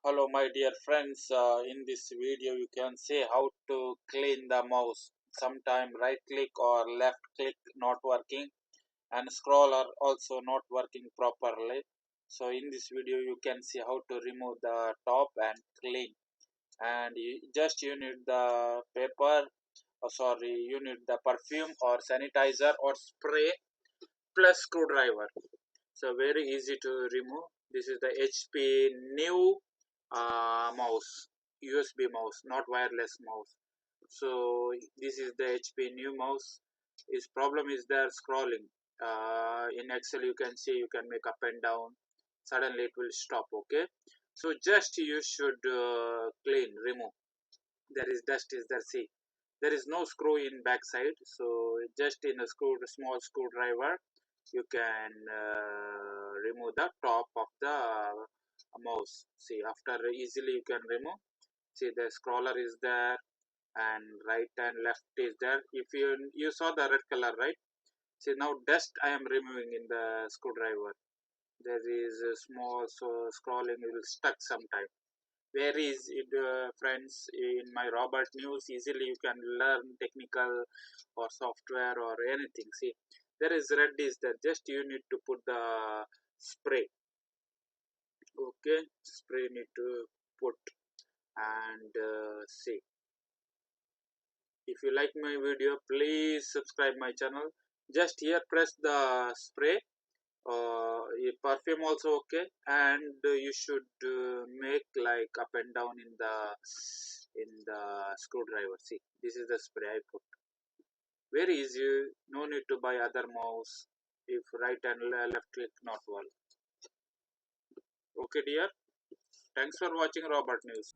Hello my dear friends, in this video you can see how to clean the mouse. Sometime right click or left click not working and scroller also not working properly. So in this video you can see how to remove the top and clean. And you need the paper, you need the perfume or sanitizer or spray plus screwdriver. So very easy to remove. This is the HP new mouse, USB mouse, not wireless mouse. So this is the HP new mouse. Its problem is there scrolling. In Excel you can see you can make up and down. Suddenly it will stop. Okay. So just you should clean, remove. There is dust is there. See, there is no screw in backside. So just in a small screwdriver you can remove the top of the mouse. See, after easily you can remove. See, the scroller is there and right and left is there. If you saw the red color, right? See, now dust I am removing in the screwdriver. There is a small, so scrolling will stuck sometime. Where is it, friends? In my Robert News easily you can learn technical or software or anything. See, there is red is there, just you need to put the spray. Okay, spray need to put. And see, if you like my video please subscribe my channel. Just here press the spray. Perfume also okay, and you should make like up and down in the screwdriver. See, this is the spray I put. Very easy, no need to buy other mouse if right and left click not work. Okay dear, thanks for watching Robert News.